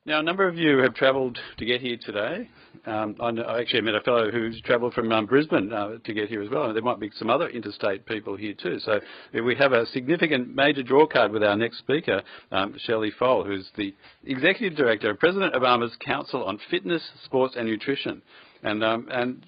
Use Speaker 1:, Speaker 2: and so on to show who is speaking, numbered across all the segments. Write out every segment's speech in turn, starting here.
Speaker 1: Now, a number of you have travelled to get here today. I actually met a fellow who's travelled from Brisbane to get here as well. And there might be some other interstate people here too. So we have a significant major draw card with our next speaker, Shellie Pfohl, who's the Executive Director of President Obama's Council on Fitness, Sports and Nutrition. And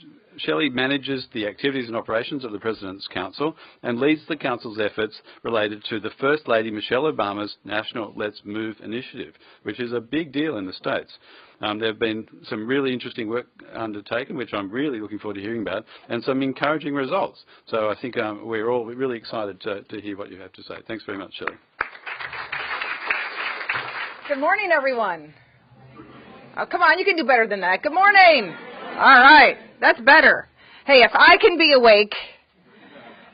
Speaker 1: Shellie manages the activities and operations of the President's Council and leads the Council's efforts related to the First Lady Michelle Obama's National Let's Move initiative, which is a big deal in the States. There have been some really interesting work undertaken, which I'm really looking forward to hearing about, and some encouraging results. So I think we're all really excited to hear what you have to say. Thanks very much, Shellie.
Speaker 2: Good morning, everyone. Oh, come on, you can do better than that. Good morning. All right, that's better. Hey, if I can be awake,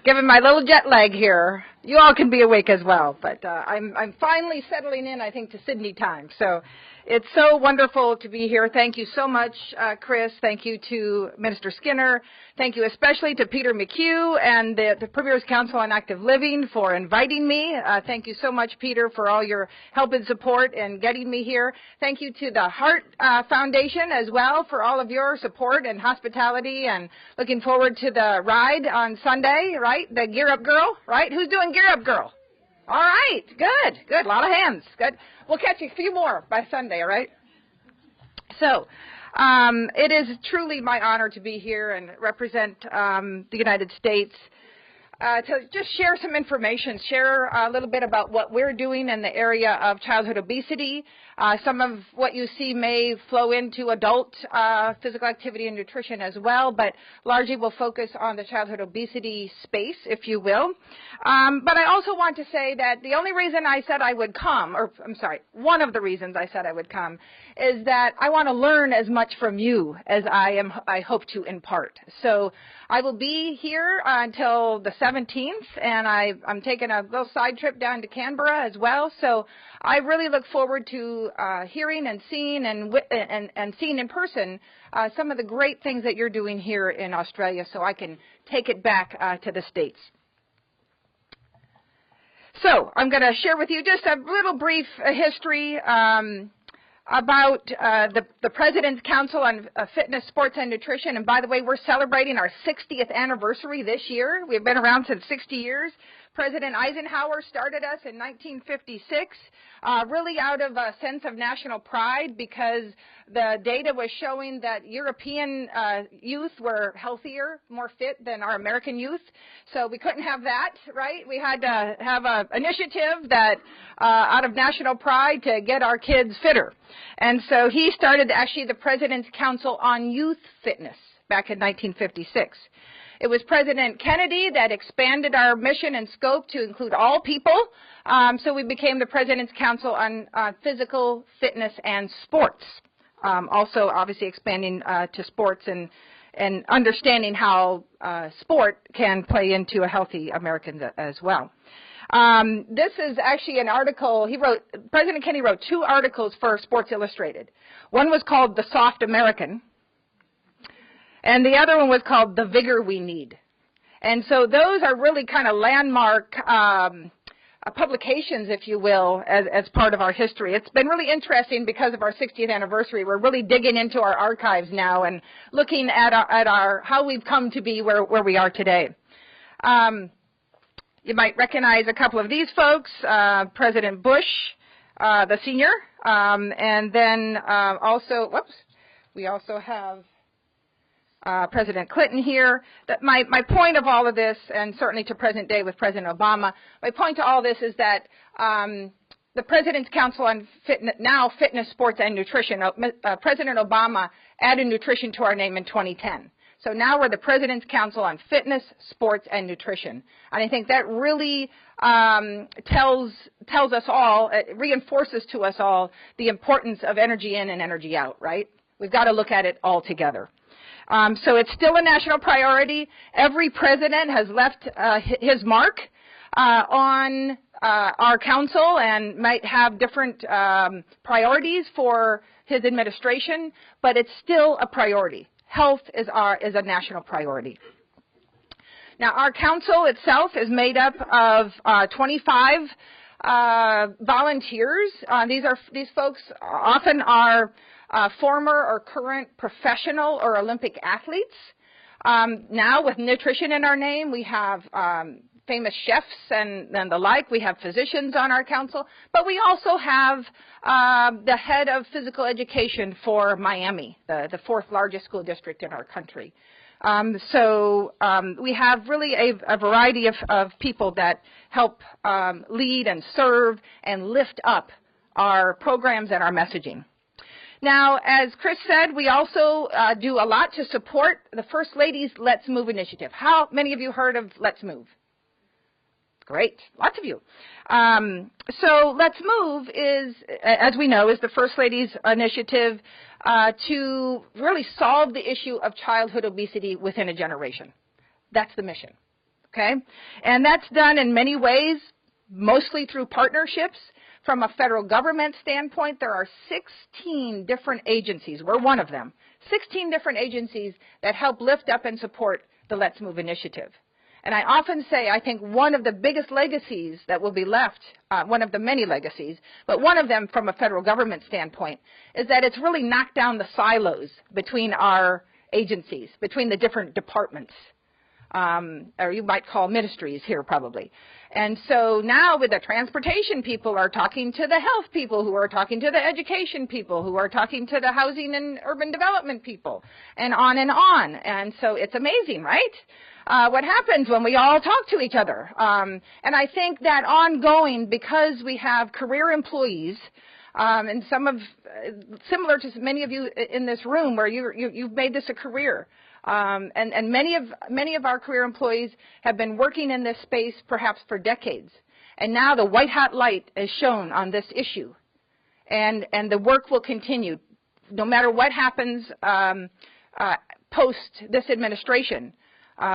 Speaker 2: given my little jet lag here, you all can be awake as well. But I'm finally settling in, I think, to Sydney time. So it's so wonderful to be here. Thank you so much, Chris. Thank you to Minister Skinner. Thank you especially to Peter McHugh and the Premier's Council on Active Living for inviting me. Thank you so much, Peter, for all your help and support in getting me here. Thank you to the Heart Foundation as well for all of your support and hospitality, and looking forward to the ride on Sunday, right? The Gear Up Girl, right? Who's doing Gear Up Girl? All right, good, good. A lot of hands. Good. We'll catch a few more by Sunday, all right? So it is truly my honor to be here and represent the United States to just share some information, share a little bit about what we're doing in the area of childhood obesity. Some of what you see may flow into adult physical activity and nutrition as well, but largely we'll focus on the childhood obesity space, if you will. But I also want to say that the only reason I said I would come, or I'm sorry, one of the reasons I said I would come, is that I want to learn as much from you as I hope to impart. So I will be here until the 17th, and I'm taking a little side trip down to Canberra as well. So I really look forward to hearing and seeing and seeing in person some of the great things that you're doing here in Australia, so I can take it back to the States. So I'm going to share with you just a little brief history about the President's Council on Fitness, Sports, and Nutrition. And by the way, we're celebrating our 60th anniversary this year. We've been around since 60 years. President Eisenhower started us in 1956, really out of a sense of national pride, because the data was showing that European youth were healthier, more fit than our American youth. So we couldn't have that, right? We had to have an initiative that, out of national pride, to get our kids fitter. And so he started actually the President's Council on Youth Fitness back in 1956. It was President Kennedy that expanded our mission and scope to include all people. So we became the President's Council on Physical Fitness and Sports. Also, obviously, expanding to sports and understanding how sport can play into a healthy American as well. This is actually an article President Kennedy wrote 2 articles for Sports Illustrated. One was called The Soft American, and the other one was called The Vigor We Need. And so those are really kind of landmark publications, if you will, as part of our history. It's been really interesting because of our 60th anniversary. We're really digging into our archives now and looking at how we've come to be where we are today. You might recognize a couple of these folks, President Bush, the senior, and then we also have President Clinton here. That my point of all of this, and certainly to present day with President Obama, my point to all this is that the President's Council on Fitness, Sports, and Nutrition, President Obama added nutrition to our name in 2010. So now we're the President's Council on Fitness, Sports, and Nutrition. And I think that really tells us all, it reinforces to us all the importance of energy in and energy out, right? We've got to look at it all together. So it's still a national priority. Every president has left his mark on our council and might have different priorities for his administration, but it's still a priority. Health is a national priority. Now, our council itself is made up of 25 volunteers. These folks often are former or current professional or Olympic athletes. Now, with nutrition in our name, we have famous chefs and the like. We have physicians on our council, but we also have the head of physical education for Miami, the fourth largest school district in our country. We have really a variety of people that help lead and serve and lift up our programs and our messaging. Now, as Chris said, we also do a lot to support the First Lady's Let's Move initiative. How many of you heard of Let's Move? Great, lots of you. So Let's Move is, as we know, is the First Lady's initiative to really solve the issue of childhood obesity within a generation. That's the mission, okay? And that's done in many ways, mostly through partnerships. From a federal government standpoint, there are 16 different agencies. We're one of them. 16 different agencies that help lift up and support the Let's Move initiative. And I often say I think one of the biggest legacies that will be left, one of the many legacies, but one of them from a federal government standpoint, is that it's really knocked down the silos between our agencies, between the different departments, or you might call ministries here probably. And so now with the transportation people are talking to the health people who are talking to the education people who are talking to the housing and urban development people and on and on. And so it's amazing, right? What happens when we all talk to each other. And I think that ongoing, because we have career employees, and some of, similar to many of you in this room where you've made this a career. And many of our career employees have been working in this space perhaps for decades. And now the white hot light is shown on this issue. And the work will continue no matter what happens post this administration.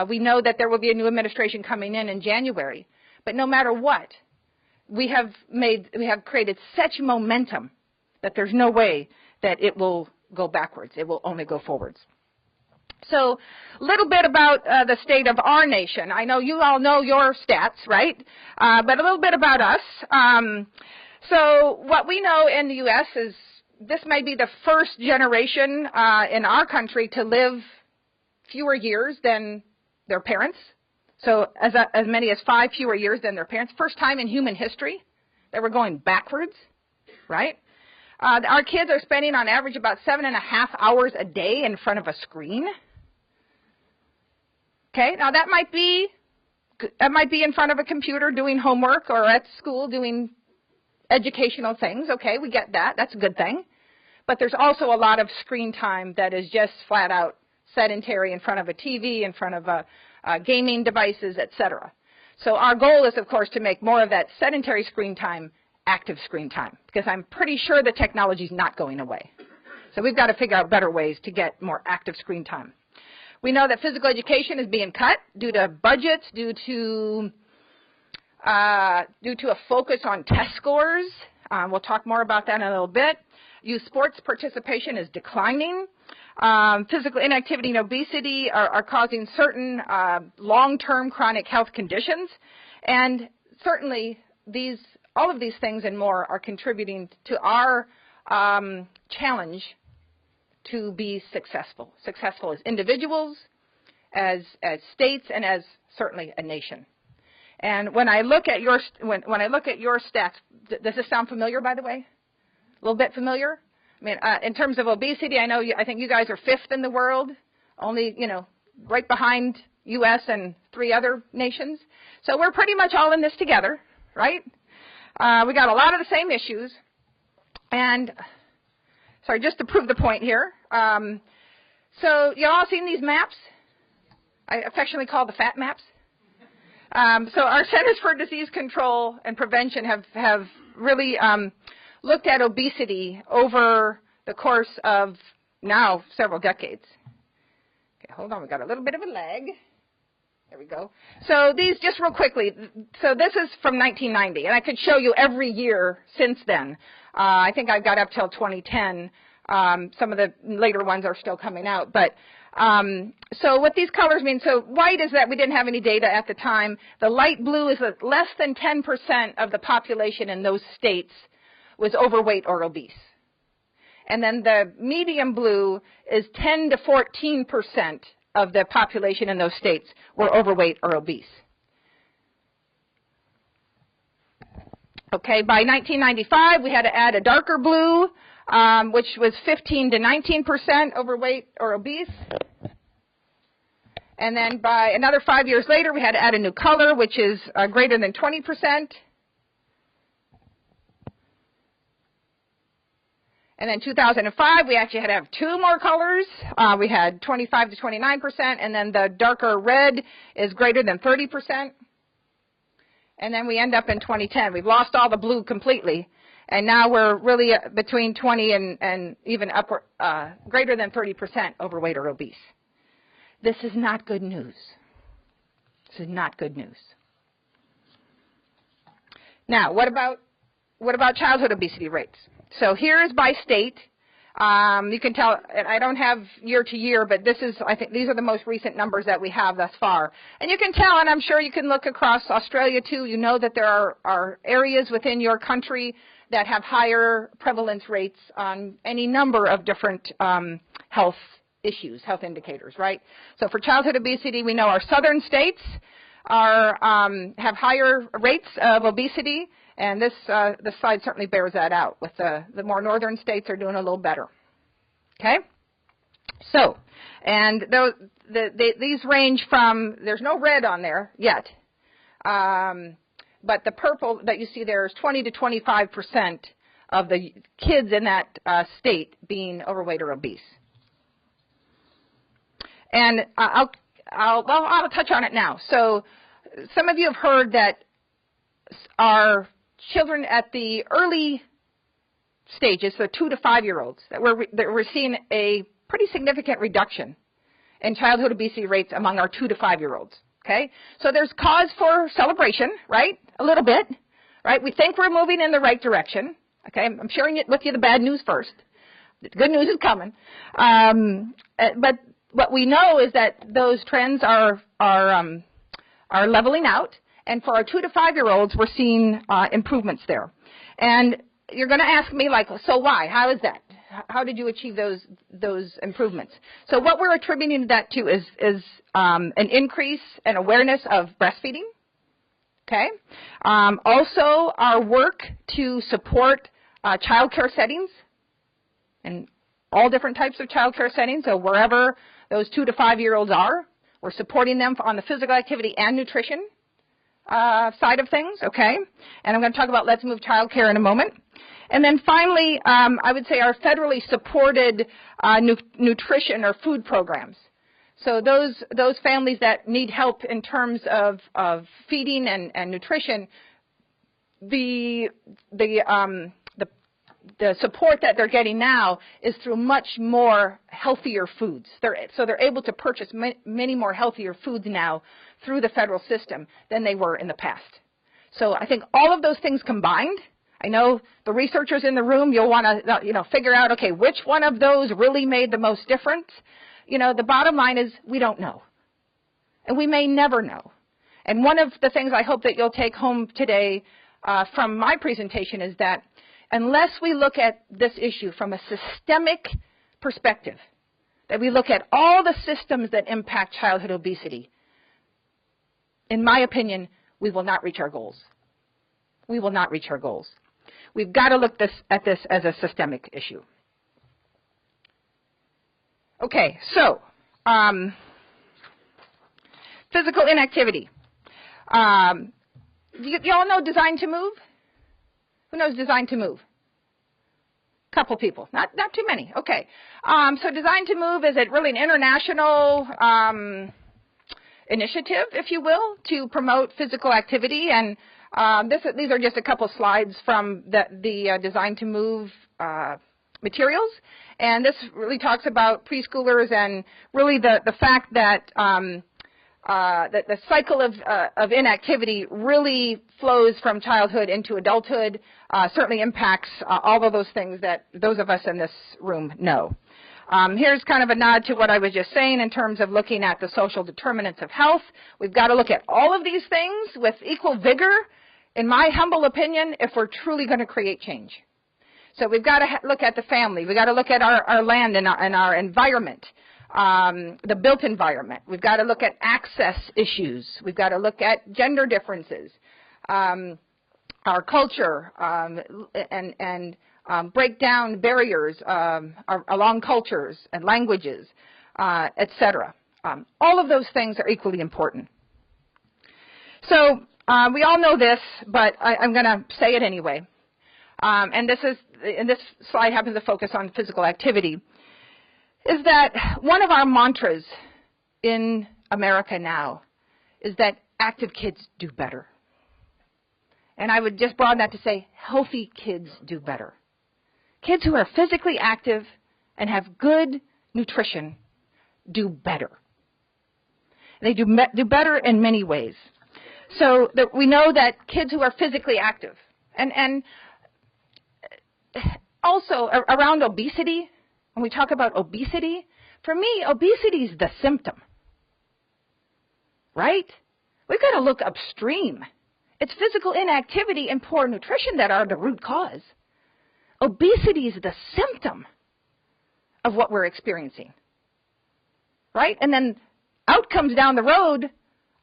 Speaker 2: We know that there will be a new administration coming in January. But no matter what, we have created such momentum that there's no way that it will go backwards. It will only go forwards. So a little bit about the state of our nation. I know you all know your stats, right? But a little bit about us. So what we know in the U.S. is this may be the first generation in our country to live fewer years than their parents. So as many as 5 fewer years than their parents. First time in human history that we're going backwards, right? Our kids are spending on average about 7.5 hours a day in front of a screen. Okay, now that might be in front of a computer doing homework or at school doing educational things. Okay, we get that. That's a good thing. But there's also a lot of screen time that is just flat out sedentary in front of a TV, in front of gaming devices, etc. So our goal is, of course, to make more of that sedentary screen time active screen time, because I'm pretty sure the technology is not going away. So we've got to figure out better ways to get more active screen time. We know that physical education is being cut due to budgets, due to a focus on test scores. We'll talk more about that in a little bit. Youth sports participation is declining. Physical inactivity and obesity are causing certain long-term chronic health conditions. And certainly all of these things and more are contributing to our challenge to be successful as individuals, as states, and as certainly a nation. And when I look at your stats, does this sound familiar, by the way? A little bit familiar? I mean, in terms of obesity, I think you guys are 5th in the world, only, right behind U.S. and 3 other nations. So we're pretty much all in this together, right? We got a lot of the same issues. And, sorry, just to prove the point here. So you all seen these maps? I affectionately call the fat maps. So our Centers for Disease Control and Prevention have really looked at obesity over the course of now several decades. Okay, hold on, we got a little bit of a lag. There we go. So these, just real quickly, so this is from 1990, and I could show you every year since then. I think I've got up till 2010. Some of the later ones are still coming out. But So what these colors mean, so white is that we didn't have any data at the time. The light blue is that less than 10% of the population in those states was overweight or obese. And then the medium blue is 10 to 14% of the population in those states were overweight or obese. Okay, by 1995, we had to add a darker blue, which was 15 to 19% overweight or obese. And then by another 5 years later, we had to add a new color, which is greater than 20%. And then 2005, we actually had to have two more colors. We had 25 to 29%, and then the darker red is greater than 30%. And then we end up in 2010. We've lost all the blue completely, and now we're really between 20 and even upward, greater than 30% overweight or obese. This is not good news. This is not good news. Now, what about childhood obesity rates? So here is by state. You can tell, and I don't have year to year, but this is, I think these are the most recent numbers that we have thus far. And you can tell, and I'm sure you can look across Australia too, you know that there are areas within your country that have higher prevalence rates on any number of different health issues, health indicators, right? So for childhood obesity, we know our southern states have higher rates of obesity, and this slide certainly bears that out. With the more northern states are doing a little better. Okay? So, and these range from, there's no red on there yet, but the purple that you see there is 20 to 25% of the kids in that state being overweight or obese. And I'll touch on it now. So some of you have heard that our children at the early stages, so 2 to 5 year olds, that we're seeing a pretty significant reduction in childhood obesity rates among our 2 to 5 year olds. Okay, so there's cause for celebration, right? A little bit, right? We think we're moving in the right direction. Okay, I'm sharing it with you the bad news first. The good news is coming, but what we know is that those trends are leveling out, and for our 2 to 5 year olds, we're seeing improvements there. And you're going to ask me, like, so why? How is that? How did you achieve those improvements? So what we're attributing that to is an increase in awareness of breastfeeding. Okay. Also, our work to support child care settings, and all different types of child care settings. So wherever those 2 to 5 year olds are, we're supporting them on the physical activity and nutrition side of things. Okay. And I'm going to talk about Let's Move Child Care in a moment. And then finally, I would say our federally supported nutrition or food programs. So those families that need help in terms of feeding and nutrition, the support that they're getting now is through much more healthier foods. So they're able to purchase many more healthier foods now through the federal system than they were in the past. So I think all of those things combined, I know the researchers in the room, you'll want to figure out, okay, which one of those really made the most difference. The bottom line is we don't know, and we may never know. And one of the things I hope that you'll take home today from my presentation is that unless we look at this issue from a systemic perspective, that we look at all the systems that impact childhood obesity, in my opinion, we will not reach our goals. We will not reach our goals. We've got to look at this as a systemic issue. Okay, so physical inactivity. You all know Design to Move? Who knows Design to Move? Couple people, not too many. Okay, so Design to Move is really an international initiative, if you will, to promote physical activity. And these are just a couple slides from the Design to Move materials. And this really talks about preschoolers and really the fact that that the cycle of inactivity really flows from childhood into adulthood, certainly impacts all of those things that those of us in this room know. Here's kind of a nod to what I was just saying in terms of looking at the social determinants of health. We've got to look at all of these things with equal vigor, in my humble opinion, if we're truly going to create change. So we've got to look at the family. We've got to look at our land and our environment, the built environment. We've got to look at access issues. We've got to look at gender differences, our culture, and break down barriers along cultures and languages, etc. All of those things are equally important. So we all know this, but I'm going to say it anyway. And this slide happens to focus on physical activity, is that one of our mantras in America now is that active kids do better. And I would just broaden that to say healthy kids do better. Kids who are physically active and have good nutrition do better. They do better in many ways. So we know that kids who are physically active, and also around obesity, when we talk about obesity, for me, obesity is the symptom, right? We've got to look upstream. It's physical inactivity and poor nutrition that are the root cause. Obesity is the symptom of what we're experiencing, right? And then outcomes down the road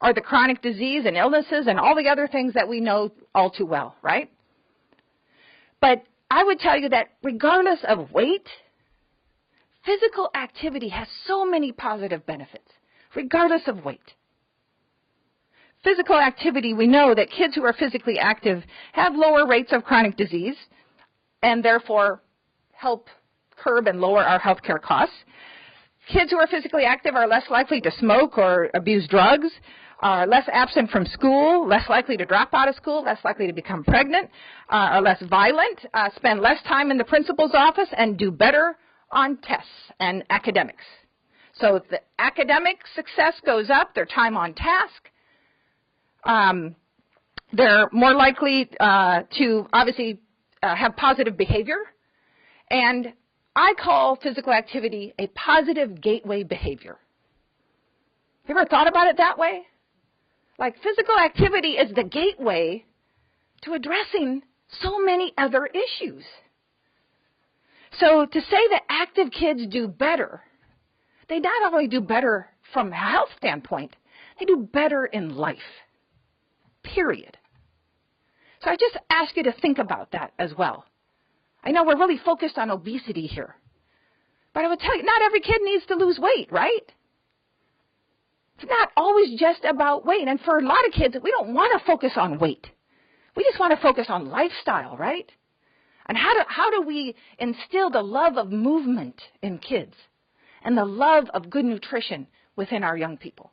Speaker 2: are the chronic disease and illnesses and all the other things that we know all too well, right? But I would tell you that regardless of weight, physical activity has so many positive benefits, regardless of weight. Physical activity, we know that kids who are physically active have lower rates of chronic disease and therefore help curb and lower our healthcare costs. Kids who are physically active are less likely to smoke or abuse drugs, are less absent from school, less likely to drop out of school, less likely to become pregnant, are less violent, spend less time in the principal's office, and do better on tests and academics. So the academic success goes up, their time on task. They're more likely to obviously have positive behavior. And I call physical activity a positive gateway behavior. You ever thought about it that way? Like physical activity is the gateway to addressing so many other issues. So to say that active kids do better, they not only do better from a health standpoint, they do better in life, period. So I just ask you to think about that as well. I know we're really focused on obesity here, but I would tell you, not every kid needs to lose weight, right? It's not always just about weight. And for a lot of kids, we don't want to focus on weight. We just want to focus on lifestyle, right? And how do we instill the love of movement in kids and the love of good nutrition within our young people?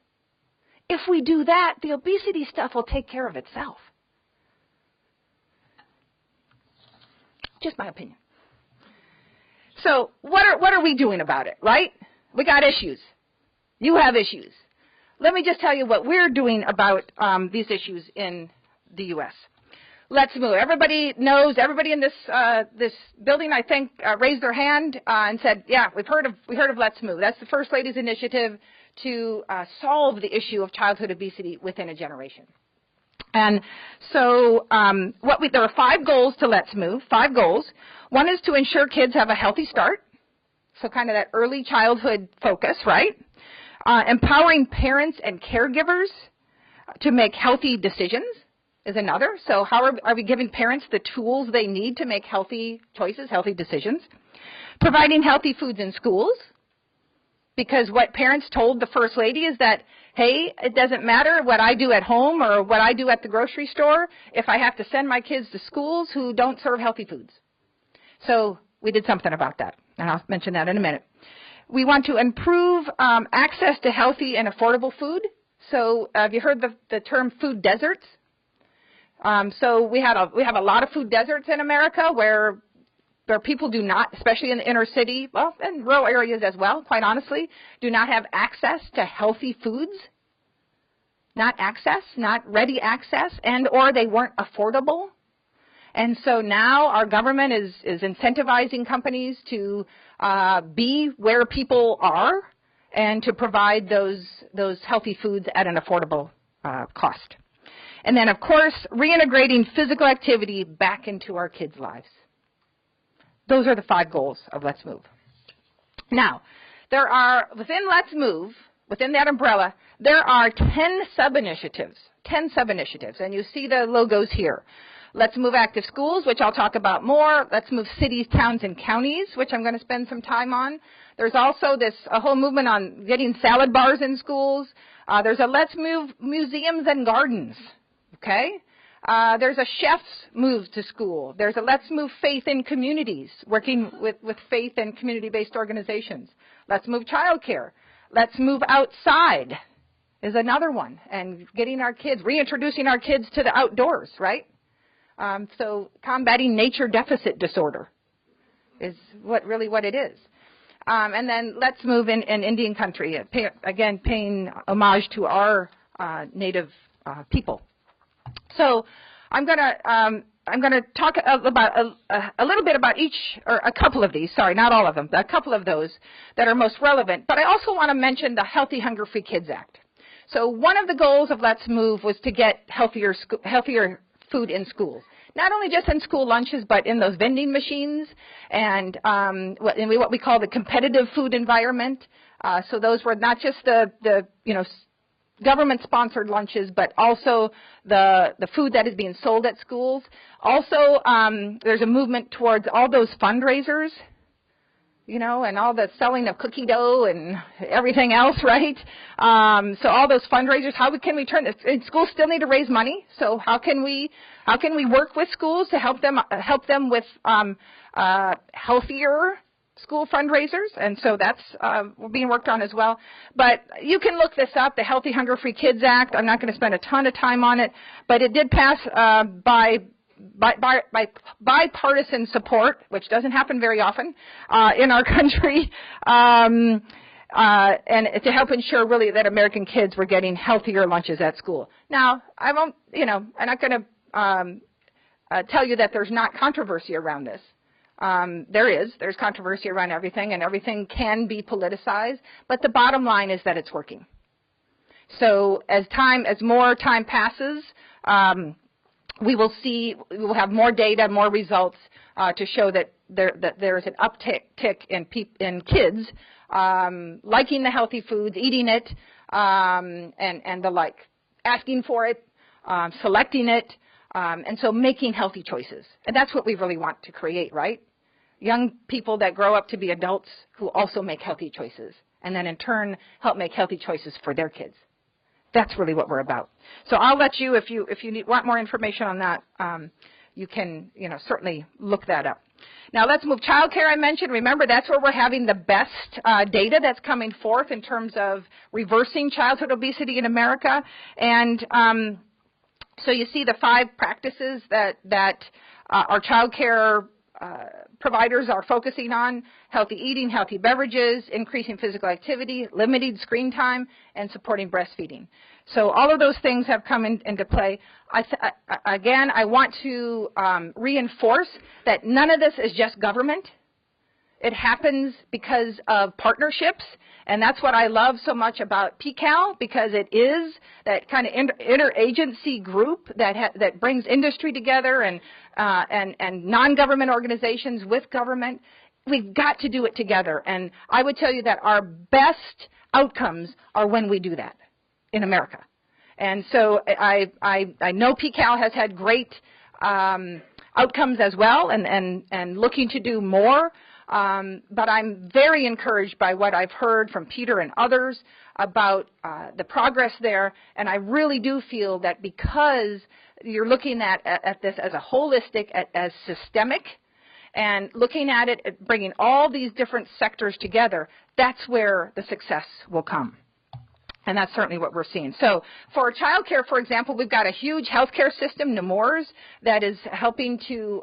Speaker 2: If we do that, the obesity stuff will take care of itself. Just my opinion. So what are we doing about it, right? We got issues. You have issues. Let me just tell you what we're doing about these issues in the U.S. Let's Move. Everybody knows, everybody in this building, I think, raised their hand and said, yeah, we heard of Let's Move. That's the First Lady's initiative to solve the issue of childhood obesity within a generation. And so there are 5 goals to Let's Move, 5 goals. One is to ensure kids have a healthy start, so kind of that early childhood focus, right? Empowering parents and caregivers to make healthy decisions is another. So how are we giving parents the tools they need to make healthy choices, healthy decisions? Providing healthy foods in schools, because what parents told the First Lady is that, hey, it doesn't matter what I do at home or what I do at the grocery store if I have to send my kids to schools who don't serve healthy foods. So we did something about that, and I'll mention that in a minute. We want to improve access to healthy and affordable food. So have you heard the term food deserts? So we have a lot of food deserts in America where people do not, especially in the inner city, well, and rural areas as well, quite honestly, do not have access to healthy foods. Not ready access, and or they weren't affordable. And so now our government is incentivizing companies to be where people are, and to provide those healthy foods at an affordable cost. And then, of course, reintegrating physical activity back into our kids' lives. Those are the 5 goals of Let's Move. Now, there are, within Let's Move, within that umbrella, there are 10 sub-initiatives, and you see the logos here. Let's Move Active Schools, which I'll talk about more. Let's Move Cities, Towns, and Counties, which I'm going to spend some time on. There's also a whole movement on getting salad bars in schools. There's a Let's Move Museums and Gardens, okay? There's a Chef's Move to School. There's a Let's Move Faith in Communities, working with faith and community-based organizations. Let's Move Childcare. Let's Move Outside is another one, and getting our kids, reintroducing our kids to the outdoors, right? So combating nature deficit disorder is what it is. And then Let's Move in Indian country, again paying homage to our native people. So I'm going to talk about a little bit about each, or a couple of these. Sorry, not all of them, but a couple of those that are most relevant. But I also want to mention the Healthy Hunger Free Kids Act. So one of the goals of Let's Move was to get healthier food in schools. Not only just in school lunches, but in those vending machines and what we call the competitive food environment. So those were not just the government-sponsored lunches, but also the food that is being sold at schools. Also, there's a movement towards all those fundraisers, and all the selling of cookie dough and everything else, right? So all those fundraisers, how can we turn this? Schools still need to raise money, so how can we work with schools to help them with healthier school fundraisers? And so that's being worked on as well. But you can look this up, the Healthy Hunger Free Kids Act. I'm not going to spend a ton of time on it, but it did pass by bipartisan support, which doesn't happen very often in our country, and to help ensure really that American kids were getting healthier lunches at school. Now, I'm not going to tell you that there's not controversy around this. There's controversy around everything, and everything can be politicized, but the bottom line is that it's working. So as more time passes, we will have more data, more results to show that there is an uptick in kids liking the healthy foods, eating it, and the like, asking for it, selecting it, and so making healthy choices. And that's what we really want to create, right? Young people that grow up to be adults who also make healthy choices, and then in turn help make healthy choices for their kids. That's really what we're about. So I'll let you, if you want more information on that, you can certainly look that up. Now Let's Move Childcare, I mentioned. Remember, that's where we're having the best data that's coming forth in terms of reversing childhood obesity in America. And so you see the 5 practices that our childcare providers are focusing on: healthy eating, healthy beverages, increasing physical activity, limiting screen time, and supporting breastfeeding. So all of those things have come into play. Again, I want to reinforce that none of this is just government. It happens because of partnerships, and that's what I love so much about PCAL, because it is that kind of interagency group that brings industry together and non-government organizations with government. We've got to do it together, and I would tell you that our best outcomes are when we do that in America. And so I know PCAL has had great outcomes as well, and looking to do more. But I'm very encouraged by what I've heard from Peter and others about the progress there, and I really do feel that because you're looking at this as a holistic, as systemic, and looking at it, bringing all these different sectors together, that's where the success will come. And that's certainly what we're seeing. So for childcare, for example, we've got a huge healthcare system, Nemours, that is helping to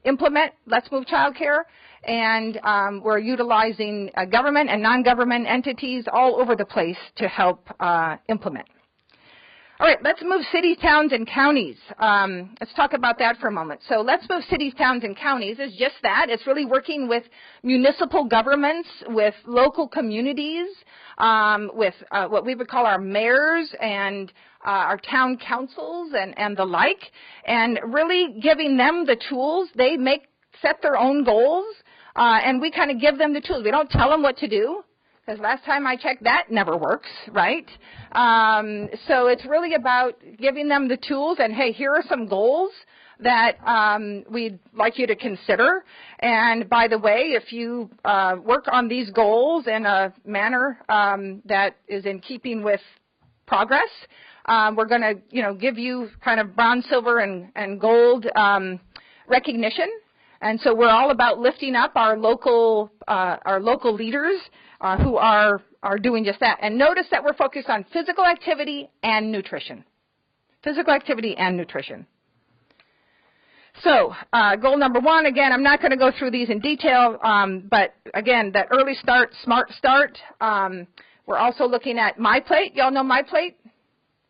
Speaker 2: implement Let's Move Childcare, and we're utilizing government and non-government entities all over the place to help implement. All right, let's move cities, towns, and counties. Let's talk about that for a moment. So let's move cities, towns, and counties is just that. It's really working with municipal governments, with local communities, with what we would call our mayors and our town councils and the like, and really giving them the tools. They set their own goals, and we kind of give them the tools. We don't tell them what to do, because last time I checked, that never works, right? So it's really about giving them the tools and, hey, here are some goals that we'd like you to consider. And by the way, if you work on these goals in a manner that is in keeping with progress, we're going to, give you kind of bronze, silver, and gold recognition. And so we're all about lifting up our local leaders who are doing just that. And notice that we're focused on physical activity and nutrition. Physical activity and nutrition. So goal number 1, again, I'm not going to go through these in detail, but again, that early start, smart start. We're also looking at MyPlate. Y'all know MyPlate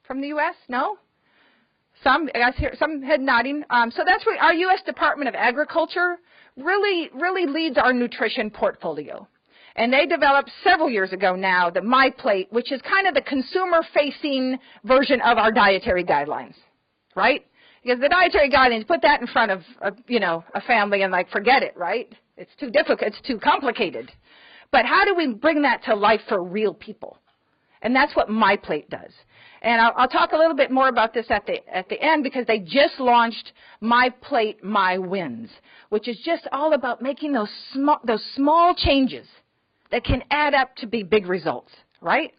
Speaker 2: from the U.S.? No? Some head nodding. So that's where our U.S. Department of Agriculture really leads our nutrition portfolio. And they developed several years ago now the MyPlate, which is kind of the consumer-facing version of our dietary guidelines, right? Because the dietary guidelines, put that in front of a family and forget it, right? It's too difficult, it's too complicated. But how do we bring that to life for real people? And that's what MyPlate does. And I'll talk a little bit more about this at the end, because they just launched MyPlate, My Wins, which is just all about making those small changes that can add up to be big results, right?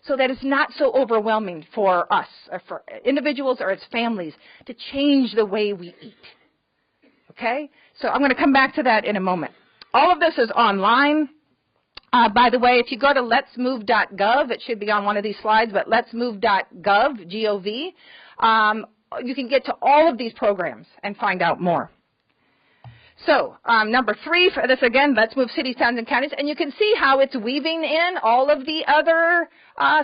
Speaker 2: So that it's not so overwhelming for us, or for individuals or its families, to change the way we eat. Okay? So I'm going to come back to that in a moment. All of this is online. By the way, if you go to letsmove.gov, it should be on one of these slides, but letsmove.gov, G-O-V, you can get to all of these programs and find out more. So number 3 for this, again, let's move cities, towns, and counties. And you can see how it's weaving in all of the other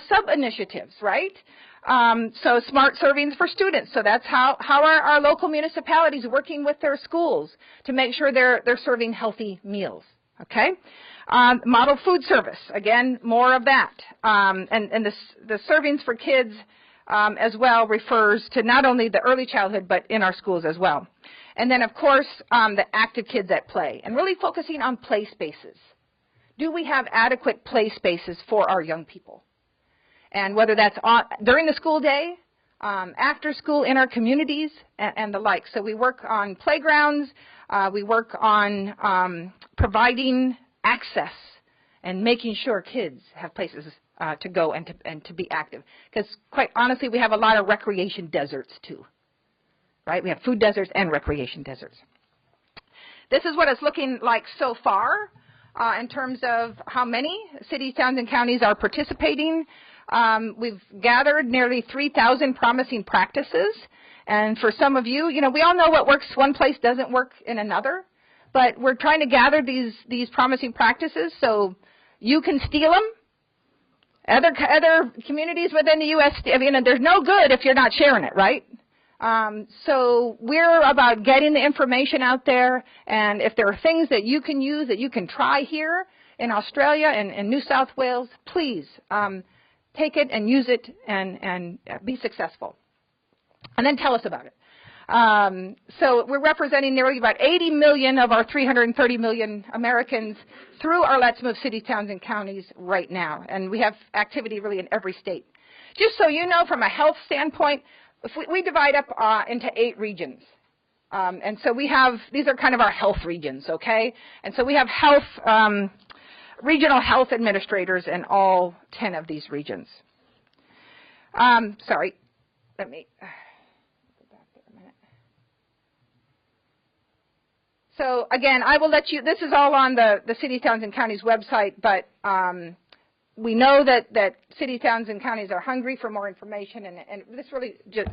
Speaker 2: sub-initiatives, right? So smart servings for students. So that's how are our local municipalities working with their schools to make sure they're serving healthy meals, okay? Model food service, again, more of that. And the servings for kids as well refers to not only the early childhood, but in our schools as well. And then, of course, the active kids at play, and really focusing on play spaces. Do we have adequate play spaces for our young people? And whether that's during the school day, after school, in our communities, and the like. So we work on playgrounds. We work on providing access and making sure kids have places to go and to be active. Because quite honestly, we have a lot of recreation deserts too. Right? We have food deserts and recreation deserts. This is what it's looking like so far in terms of how many cities, towns, and counties are participating. We've gathered nearly 3,000 promising practices. And for some of you, we all know what works one place doesn't work in another. But we're trying to gather these promising practices so you can steal them. Other communities within the U.S., there's no good if you're not sharing it, right? So we're about getting the information out there, and if there are things that you can use, that you can try here in Australia and in New South Wales, please take it and use it and be successful. And then tell us about it. So we're representing nearly about 80 million of our 330 million Americans through our Let's Move cities, towns, and counties right now. And we have activity really in every state. Just so you know, from a health standpoint, if we divide up into 8 regions. And so we have, these are kind of our health regions, okay? And so we have regional health administrators in all 10 of these regions. Sorry, let me go back there a minute. So again, I will let you, this is all on the cities, towns, and counties website, but we know that cities, towns, and counties are hungry for more information, and this really just